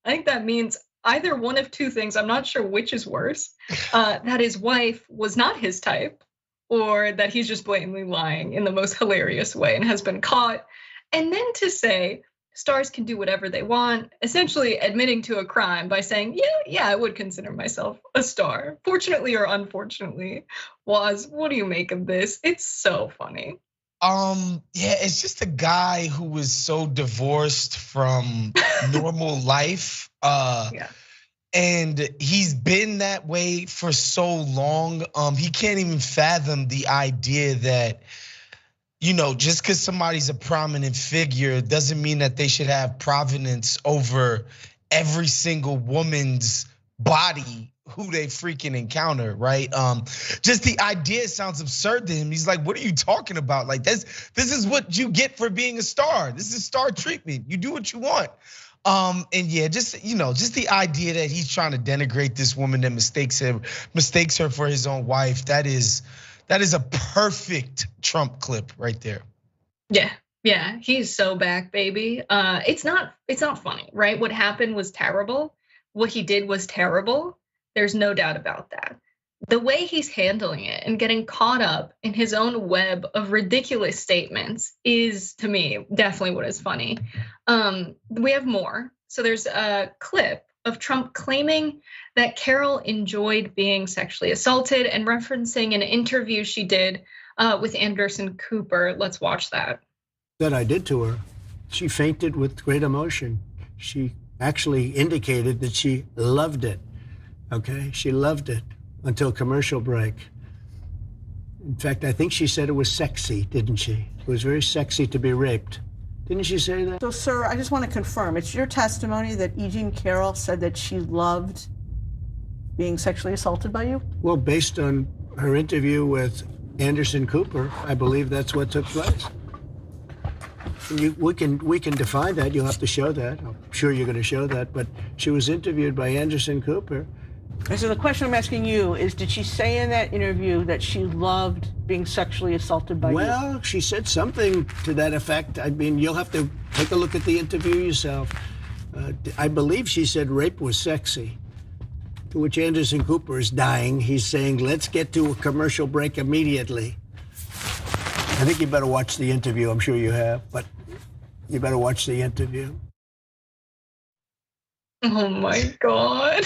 I think that means either one of two things. I'm not sure which is worse. That his wife was not his type, or that he's just blatantly lying in the most hilarious way and has been caught. And then to say stars can do whatever they want, essentially admitting to a crime by saying, yeah, I would consider myself a star. Fortunately or unfortunately. Waz, what do you make of this? It's so funny. Yeah, it's just a guy who was so divorced from normal life. And he's been that way for so long. He can't even fathom the idea that, just because somebody's a prominent figure doesn't mean that they should have provenance over every single woman's body who they freaking encounter, right? Just the idea sounds absurd to him. He's like, what are you talking about? Like this is what you get for being a star. This is star treatment. You do what you want. And yeah, just the idea that he's trying to denigrate this woman that mistakes her for his own wife. That is a perfect Trump clip right there. Yeah, he's so back, baby. It's not funny, right? What happened was terrible. What he did was terrible. There's no doubt about that. The way he's handling it and getting caught up in his own web of ridiculous statements is, to me, definitely what is funny. We have more. So there's a clip of Trump claiming that Carol enjoyed being sexually assaulted and referencing an interview she did with Anderson Cooper. Let's watch that. That I did to her. She fainted with great emotion. She actually indicated that she loved it. Okay, she loved it until commercial break. In fact, I think she said it was sexy, didn't she? It was very sexy to be raped. Didn't she say that? So, sir, I just want to confirm, it's your testimony that E. Jean Carroll said that she loved being sexually assaulted by you? Well, based on her interview with Anderson Cooper. I believe that's what took place. We can define that. You'll have to show that. I'm sure you're going to show that. But she was interviewed by Anderson Cooper. And so the question I'm asking you is, did she say in that interview that she loved being sexually assaulted by you? Well, she said something to that effect. I mean, you'll have to take a look at the interview yourself. I believe she said rape was sexy. To which Anderson Cooper is dying. He's saying, let's get to a commercial break immediately. I think you better watch the interview. I'm sure you have, but you better watch the interview. Oh my God.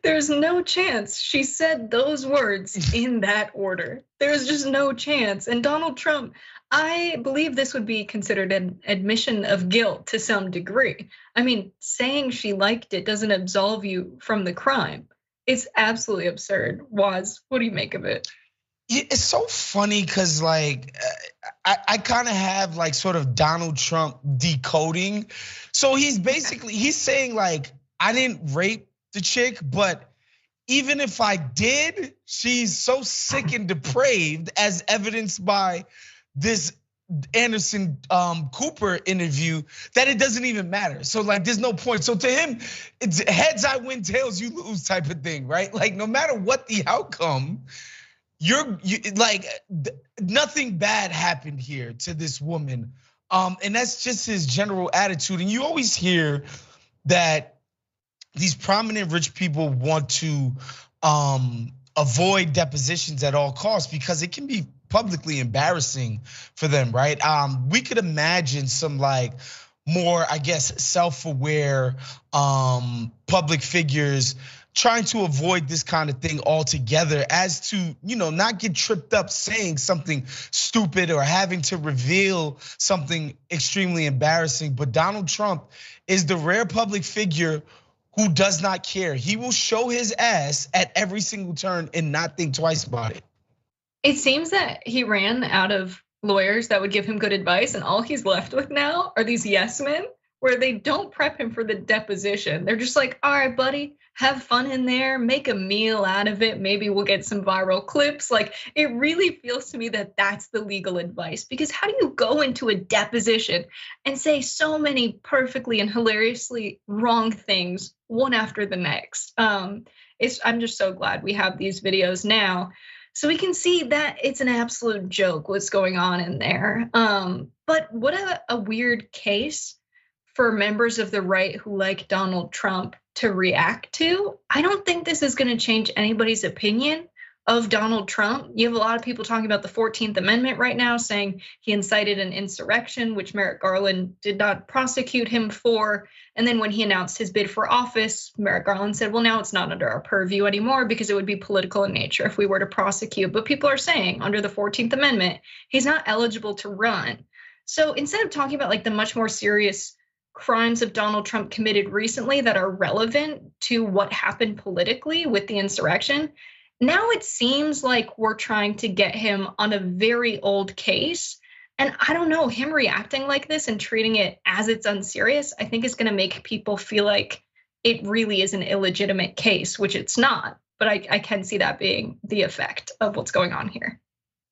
There's no chance she said those words in that order. There's just no chance. And Donald Trump, I believe this would be considered an admission of guilt to some degree. I mean, saying she liked it doesn't absolve you from the crime. It's absolutely absurd. Woz, what do you make of it? It's so funny because like I kind of have like sort of Donald Trump decoding. So he's saying like, I didn't rape the chick, but even if I did, she's so sick and depraved, as evidenced by this Anderson Cooper interview, that it doesn't even matter. So like, there's no point. So to him, it's heads I win, tails you lose type of thing, right? Like no matter what the outcome, you like nothing bad happened here to this woman, and that's just his general attitude. And you always hear that these prominent rich people want to avoid depositions at all costs because it can be publicly embarrassing for them, right? We could imagine some like more, I guess, self-aware public figures trying to avoid this kind of thing altogether, as to, not get tripped up saying something stupid or having to reveal something extremely embarrassing. But Donald Trump is the rare public figure who does not care. He will show his ass at every single turn and not think twice about it. It seems that he ran out of lawyers that would give him good advice, and all he's left with now are these yes men, where they don't prep him for the deposition. They're just like, all right, buddy, have fun in there, make a meal out of it. Maybe we'll get some viral clips. Like, it really feels to me that that's the legal advice, because how do you go into a deposition and say so many perfectly and hilariously wrong things one after the next? I'm just so glad we have these videos now, so we can see that it's an absolute joke what's going on in there. But what a weird case for members of the right who like Donald Trump to react to. I don't think this is going to change anybody's opinion of Donald Trump. You have a lot of people talking about the 14th Amendment right now, saying he incited an insurrection, which Merrick Garland did not prosecute him for. And then when he announced his bid for office, Merrick Garland said, well, now it's not under our purview anymore because it would be political in nature if we were to prosecute. But people are saying under the 14th Amendment, he's not eligible to run. So instead of talking about like the much more serious crimes of Donald Trump committed recently that are relevant to what happened politically with the insurrection, now it seems like we're trying to get him on a very old case. And I don't know, him reacting like this and treating it as it's unserious, I think is going to make people feel like it really is an illegitimate case, which it's not. But I can see that being the effect of what's going on here.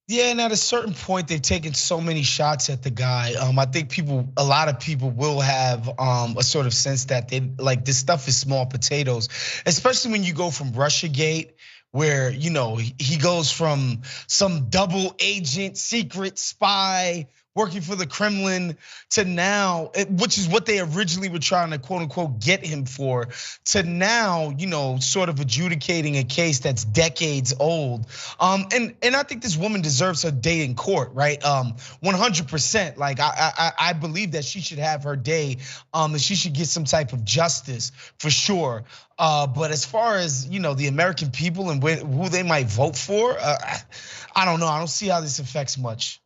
Yeah, and at a certain point, they've taken so many shots at the guy. I think a lot of people will have a sort of sense that they like this stuff is small potatoes, especially when you go from Russiagate, where he goes from some double agent, secret spy working for the Kremlin to now, which is what they originally were trying to quote unquote get him for, to now, sort of adjudicating a case that's decades old. And I think this woman deserves her day in court, right? 100%. Like I believe that she should have her day, and she should get some type of justice for sure. But as far as the American people and who they might vote for, I don't know. I don't see how this affects much.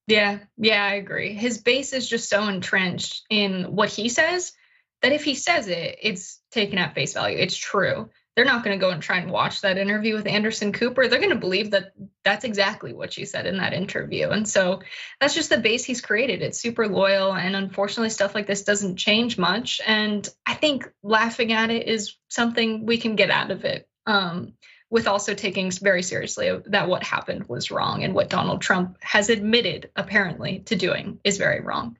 Yeah, I agree. His base is just so entrenched in what he says that if he says it, it's taken at face value. It's true. They're not going to go and try and watch that interview with Anderson Cooper. They're going to believe that that's exactly what she said in that interview. And so that's just the base he's created. It's super loyal. And unfortunately, stuff like this doesn't change much. And I think laughing at it is something we can get out of it. with also taking very seriously that what happened was wrong and what Donald Trump has admitted apparently to doing is very wrong.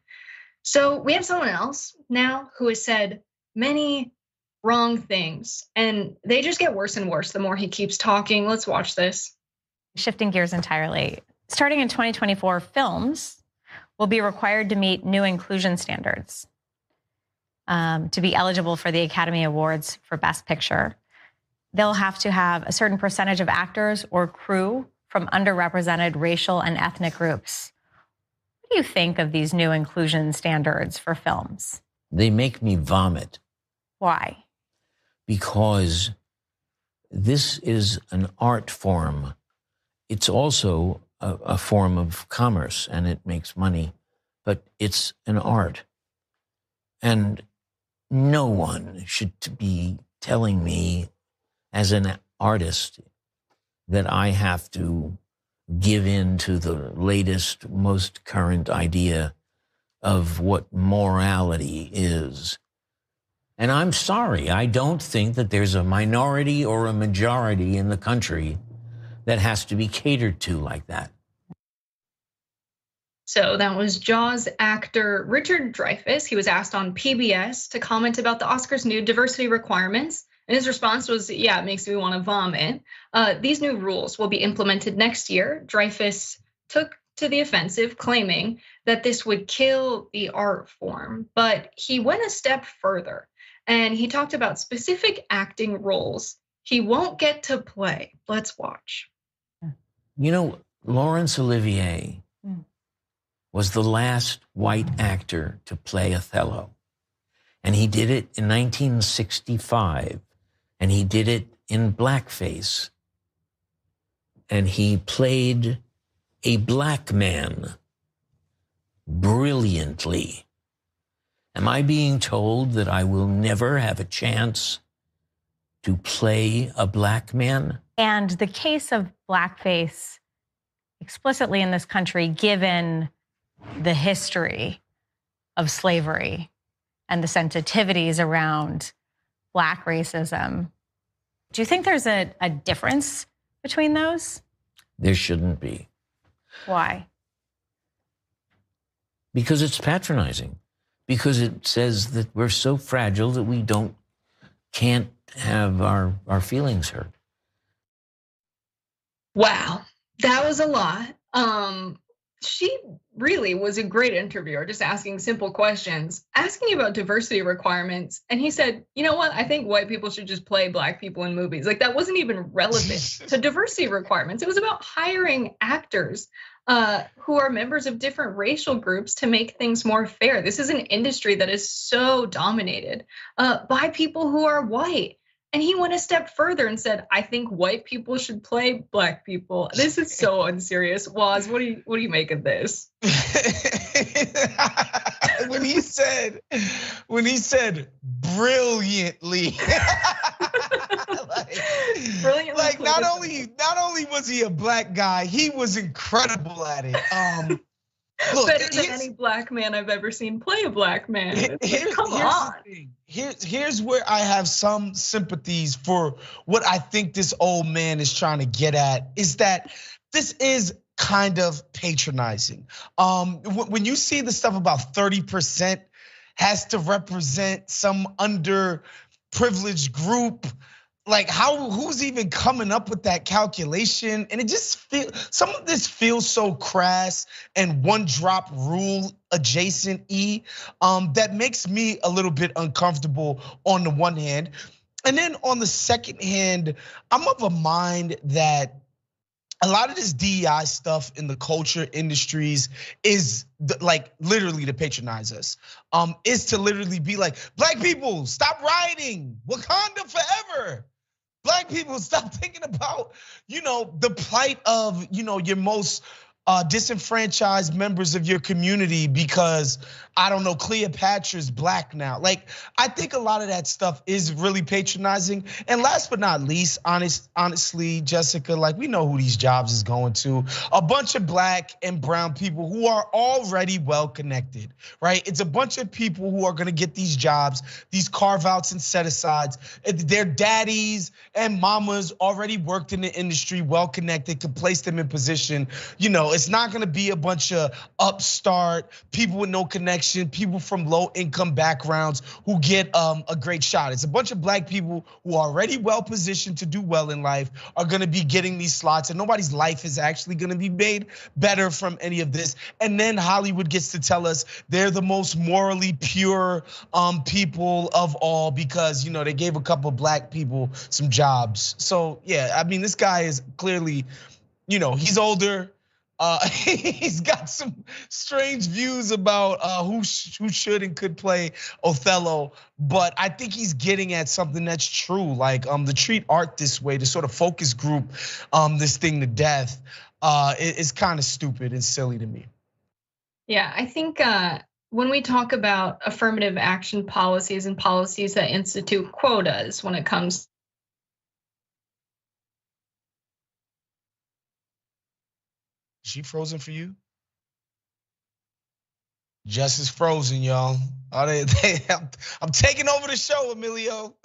So we have someone else now who has said many wrong things, and they just get worse and worse the more he keeps talking. Let's watch this. Shifting gears entirely. Starting in 2024, films will be required to meet new inclusion standards to be eligible for the Academy Awards for Best Picture. They'll have to have a certain percentage of actors or crew from underrepresented racial and ethnic groups. What do you think of these new inclusion standards for films? They make me vomit. Why? Because this is an art form. It's also a form of commerce, and it makes money, but it's an art. And no one should be telling me as an artist that I have to give in to the latest, most current idea of what morality is. And I'm sorry, I don't think that there's a minority or a majority in the country that has to be catered to like that. So that was Jaws actor Richard Dreyfuss. He was asked on PBS to comment about the Oscars' new diversity requirements. And his response was, yeah, it makes me want to vomit. These new rules will be implemented next year. Dreyfuss took to the offensive, claiming that this would kill the art form. But he went a step further, and he talked about specific acting roles he won't get to play. Let's watch. You know, Laurence Olivier was the last white actor to play Othello. And he did it in 1965. And he did it in blackface. And he played a black man brilliantly. Am I being told that I will never have a chance to play a black man? And the case of blackface explicitly in this country, given the history of slavery and the sensitivities around Black racism, do you think there's a difference between those? There shouldn't be. Why? Because it's patronizing. Because it says that we're so fragile that we can't have our feelings hurt. Wow, that was a lot. She really was a great interviewer, just asking simple questions, asking about diversity requirements. And he said, you know what? I think white people should just play black people in movies. Like, that wasn't even relevant to diversity requirements. It was about hiring actors who are members of different racial groups to make things more fair. This is an industry that is so dominated by people who are white. And he went a step further and said, I think white people should play black people. This is so unserious. Woz, what do you make of this? When he said brilliantly, like not only was he a black guy, he was incredible at it. Look, better than any black man I've ever seen play a black man. Come on. Here's where I have some sympathies for what I think this old man is trying to get at, is that this is kind of patronizing. When you see the stuff about 30% has to represent some underprivileged group, like who's even coming up with that calculation? And it just some of this feels so crass and one drop rule adjacent that makes me a little bit uncomfortable on the one hand. And then on the second hand, I'm of a mind that a lot of this DEI stuff in the culture industries is like literally to patronize us, is to literally be like, black people, stop rioting, Wakanda forever. Black people, stop thinking about, the plight of, your most disenfranchised members of your community, because I don't know, Cleopatra's black now. Like, I think a lot of that stuff is really patronizing. And last but not least, honestly, Jessica, like, we know who these jobs is going to. A bunch of black and brown people who are already well connected, right? It's a bunch of people who are gonna get these jobs, these carve outs and set asides. Their daddies and mamas already worked in the industry, well connected, could place them in position. You know, it's not gonna be a bunch of upstart people with no connection, people from low income backgrounds who get a great shot. It's a bunch of black people who are already well positioned to do well in life are gonna be getting these slots, and nobody's life is actually gonna be made better from any of this. And then Hollywood gets to tell us they're the most morally pure people of all because, you know, they gave a couple black people some jobs. So yeah, I mean, this guy is clearly, you know, he's older. He's got some strange views about who should and could play Othello, but I think he's getting at something that's true. Like to treat art this way, to sort of focus group this thing to death, is kind of stupid and silly to me. Yeah, I think when we talk about affirmative action policies and policies that institute quotas when it comes. Is she frozen for you? Jess is frozen, y'all. I'm taking over the show, Emilio.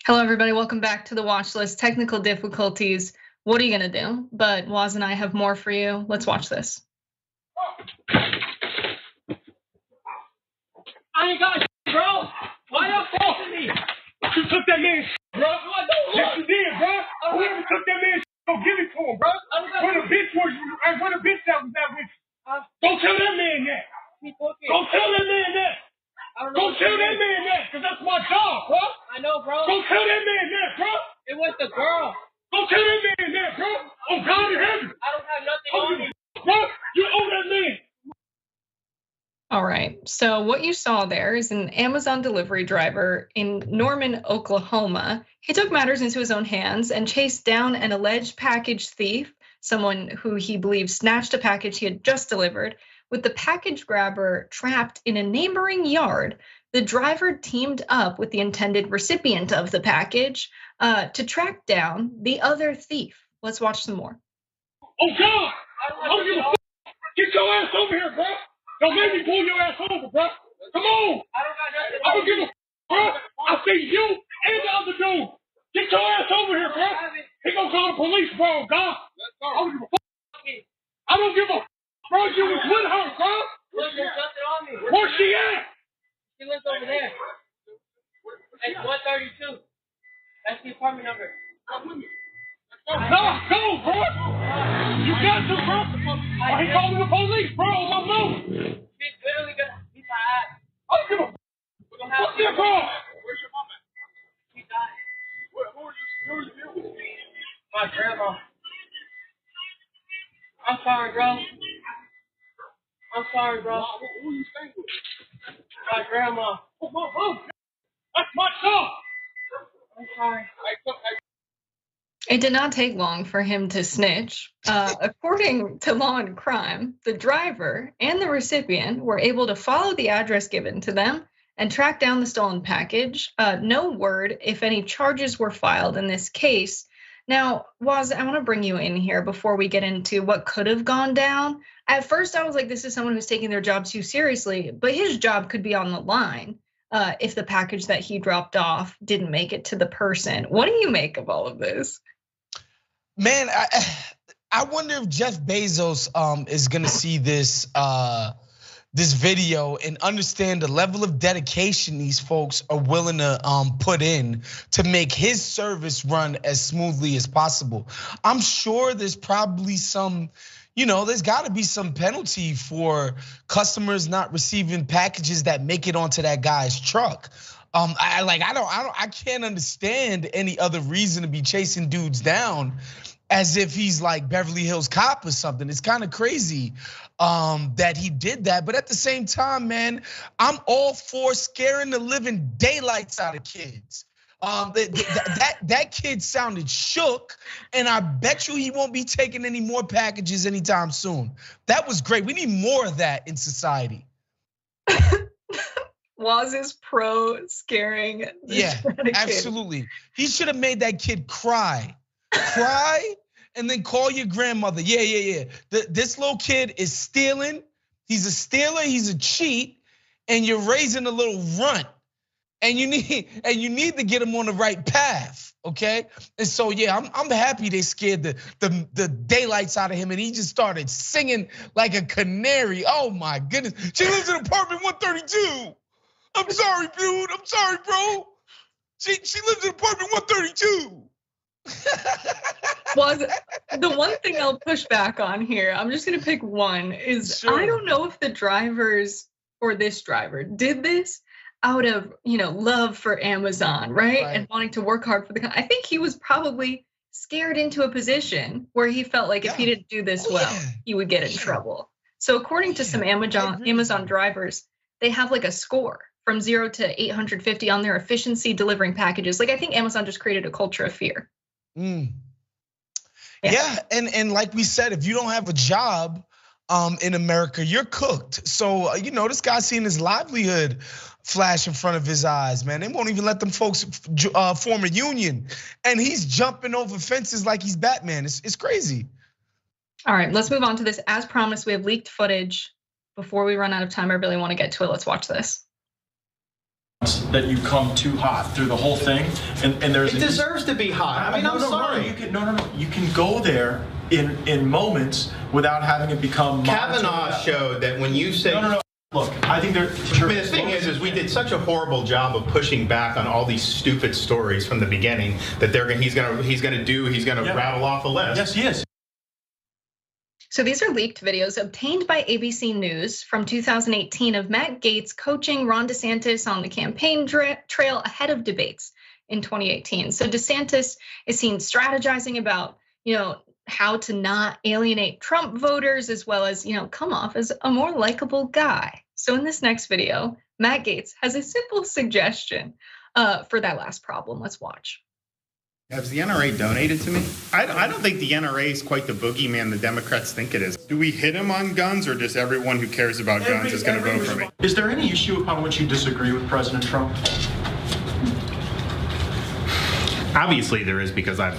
Hello, everybody. Welcome back to the watch list. Technical difficulties. What are you gonna do? But Woz and I have more for you. Let's watch this. I ain't got shit, bro. Why y'all forcing me? You took that man's shit, bro. Yes, you did, bro. Whoever took that man's shit, go give it to him, bro. Where the bitch was you? Where the bitch that was that with you? Don't tell that man that. Don't tell that man that. Don't tell that man that, because that's my job, bro. I know, bro. Don't tell that man that, bro. It was the girl. Don't tell that man that, bro. Oh, God in heaven. I don't have nothing on me. Bro, you owe that man. All right, so what you saw there is an Amazon delivery driver in Norman, Oklahoma. He took matters into his own hands and chased down an alleged package thief, someone who he believes snatched a package he had just delivered. With the package grabber trapped in a neighboring yard, the driver teamed up with the intended recipient of the package to track down the other thief. Let's watch some more. Oh, God! I don't give a f***. Get your ass over here, bro. Don't make me pull your ass over, bro. Come on. I don't give a f***, bro. I see you and the other dude. Get your ass over here, bro. He gonna call the police, bro. God. I don't give a f***. I don't give a f***. Bro, you was with her, bro. Where's she at? She lives over there. It's 132. That's the apartment number. Go, bro. You got to, bro. Or he calling the police, bro. On my move. She's literally gonna beat my ass. I don't give a f***. What's that, bro? Where's your mom at? She died. Who are you here with? My grandma. I'm sorry, bro. I'm sorry, bro. Who are you staying with? My grandma. Oh, my mom. That's my son. I'm sorry. It did not take long for him to snitch. According to Law and Crime, the driver and the recipient were able to follow the address given to them and track down the stolen package. No word if any charges were filed in this case. Now, Woz, I want to bring you in here before we get into what could have gone down. At first, I was like, this is someone who's taking their job too seriously, but his job could be on the line if the package that he dropped off didn't make it to the person. What do you make of all of this? Man, I wonder if Jeff Bezos is gonna see this this video and understand the level of dedication these folks are willing to put in to make his service run as smoothly as possible. I'm sure there's probably some, there's got to be some penalty for customers not receiving packages that make it onto that guy's truck. I can't understand any other reason to be chasing dudes down as if he's like Beverly Hills Cop or something. It's kind of crazy that he did that. But at the same time, man, I'm all for scaring the living daylights out of kids. That kid sounded shook, and I bet you he won't be taking any more packages anytime soon. That was great. We need more of that in society. Woz is pro scaring. Yeah, absolutely. He should have made that kid cry, and then call your grandmother. Yeah. This little kid is stealing. He's a stealer. He's a cheat, and you're raising a little runt. And you need to get him on the right path, okay? And so yeah, I'm happy they scared the daylights out of him, and he just started singing like a canary. Oh my goodness, she lives in apartment 132. I'm sorry, dude. I'm sorry, bro. She lives in apartment 132. Was the one thing I'll push back on here, I'm just gonna pick one, is sure. I don't know if the drivers or this driver did this out of love for Amazon, right? And wanting to work hard for the company. I think he was probably scared into a position where he felt like if he didn't do this well, he would get in trouble. So according to some Amazon drivers, they have like a score from 0 to 850 on their efficiency delivering packages. Like I think Amazon just created a culture of fear. Yeah, and like we said, if you don't have a job in America, you're cooked. So this guy's seeing his livelihood flash in front of his eyes, man. They won't even let them folks form a union, and he's jumping over fences like he's Batman. It's crazy. All right, let's move on to this. As promised, we have leaked footage. Before we run out of time, I really want to get to it. Let's watch this. that you come too hot through the whole thing, and there's it deserves to be hot. I mean, I'm sorry. You can go there in moments without having it become. Kavanaugh showed that when you say Look, I think I mean, the thing is we did such a horrible job of pushing back on all these stupid stories from the beginning that he's gonna rattle off a list. Yes, he is. So these are leaked videos obtained by ABC News from 2018 of Matt Gaetz coaching Ron DeSantis on the campaign trail ahead of debates in 2018. So DeSantis is seen strategizing about, how to not alienate Trump voters, as well as, come off as a more likable guy. So in this next video, Matt Gaetz has a simple suggestion for that last problem. Let's watch. Has the NRA donated to me? I don't think the NRA is quite the boogeyman the Democrats think it is. Do we hit him on guns, or just everyone who cares about guns is going to vote for me? Is there any issue upon which you disagree with President Trump? Obviously there is, because I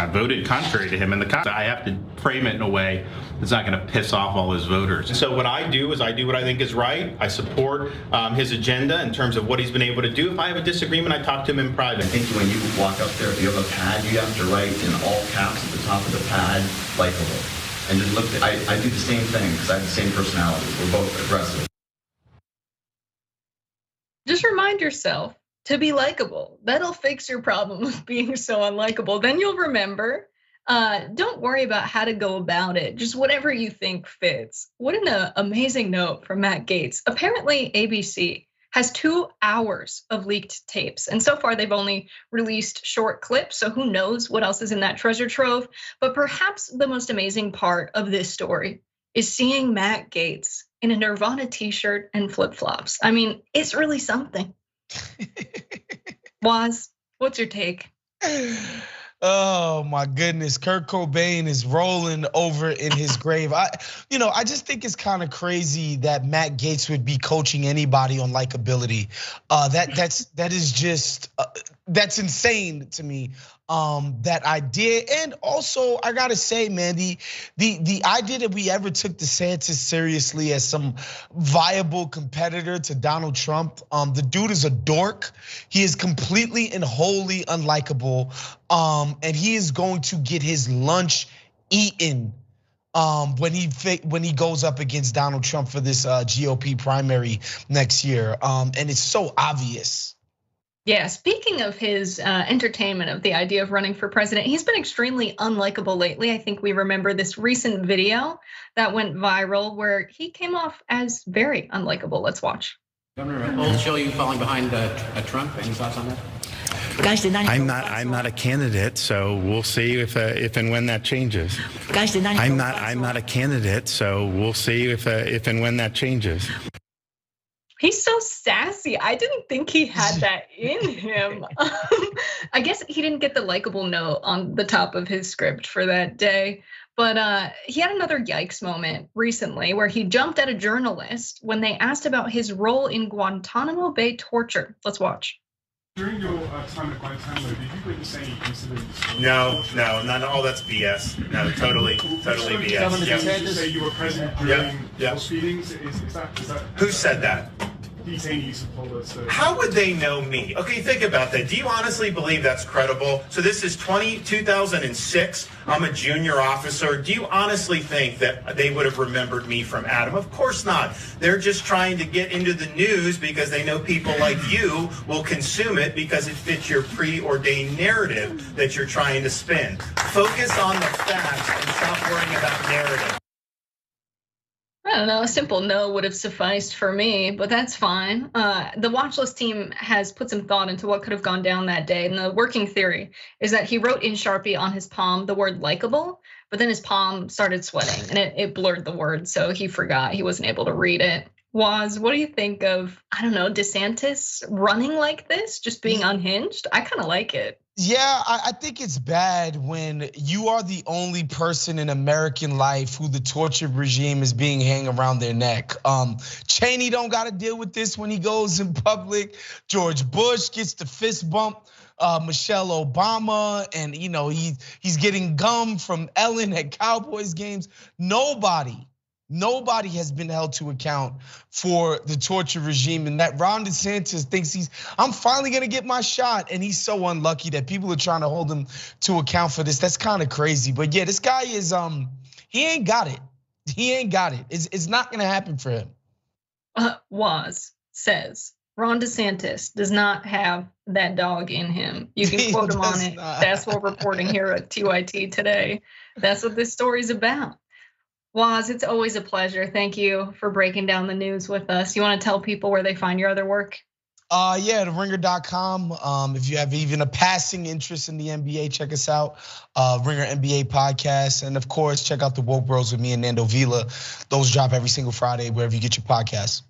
voted contrary to him in the Congress. I have to frame it in a way that's not going to piss off all his voters. And so what I do is I do what I think is right. I support his agenda in terms of what he's been able to do. If I have a disagreement, I talk to him in private. I think when you walk up there, if you have a pad, you have to write in all caps at the top of the pad, likable. And just look, I do the same thing because I have the same personality. We're both aggressive. Just remind yourself to be likable. That'll fix your problem of being so unlikable. Then you'll remember, don't worry about how to go about it. Just whatever you think fits. What an amazing note from Matt Gaetz. Apparently ABC has 2 hours of leaked tapes. And so far they've only released short clips. So who knows what else is in that treasure trove. But perhaps the most amazing part of this story is seeing Matt Gaetz in a Nirvana t-shirt and flip-flops. I mean, it's really something. Woz, what's your take? Oh my goodness, Kurt Cobain is rolling over in his grave. I just think it's kind of crazy that Matt Gaetz would be coaching anybody on likability. That is just that's insane to me. That idea, and also I gotta say, man, the idea that we ever took DeSantis seriously as some viable competitor to Donald Trump, the dude is a dork. He is completely and wholly unlikable, and he is going to get his lunch eaten when he goes up against Donald Trump for this GOP primary next year, and it's so obvious. Yeah, speaking of his entertainment of the idea of running for president, he's been extremely unlikable lately. I think we remember this recent video that went viral where he came off as very unlikable. Let's watch. Governor, old show you falling behind Trump. Any thoughts on that? Guys, I'm not a candidate, so we'll see if and when that changes. Guys, I'm not a candidate, so we'll see if and when that changes. He's so sassy. I didn't think he had that in him. I guess he didn't get the likable note on the top of his script for that day. But he had another yikes moment recently where he jumped at a journalist when they asked about his role in Guantanamo Bay torture. Let's watch. During your time at Guantanamo, did you witness any incidents? No, none. All that's BS. No, totally BS. Governor DeSantis say you were present during those meetings. Is that? Who said that? Detainees have told us. How would they know me? Okay, think about that. Do you honestly believe that's credible? So this is 2006. I'm a junior officer. Do you honestly think that they would have remembered me from Adam? Of course not. They're just trying to get into the news because they know people like you will consume it because it fits your preordained narrative that you're trying to spin. Focus on the facts and stop worrying about narrative. I don't know, a simple no would have sufficed for me, but that's fine. The watch list team has put some thought into what could have gone down that day. And the working theory is that he wrote in Sharpie on his palm the word likable, but then his palm started sweating and it blurred the word. So he forgot, he wasn't able to read it. Woz, what do you think of, I don't know, DeSantis running like this, just being unhinged? I kind of like it. Yeah, I think it's bad when you are the only person in American life who the torture regime is being hang around their neck. Cheney don't got to deal with this when he goes in public. George Bush gets the fist bump. Michelle Obama, and he's getting gum from Ellen at Cowboys games. Nobody Nobody has been held to account for the torture regime, and that Ron DeSantis thinks I'm finally gonna get my shot, and he's so unlucky that people are trying to hold him to account for this. That's kind of crazy. But yeah, this guy is, he ain't got it. He ain't got it. It's not gonna happen for him. Woz says, Ron DeSantis does not have that dog in him. You can quote him on it. That's what we're reporting here at TYT today. That's what this story's about. Woz, it's always a pleasure. Thank you for breaking down the news with us. You want to tell people where they find your other work? Yeah, theringer.com. If you have even a passing interest in the NBA, check us out. Ringer NBA podcast. And of course, check out the Woke Bros with me and Nando Vila. Those drop every single Friday, wherever you get your podcasts.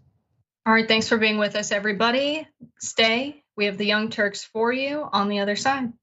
All right, thanks for being with us, everybody. Stay. We have the Young Turks for you on the other side.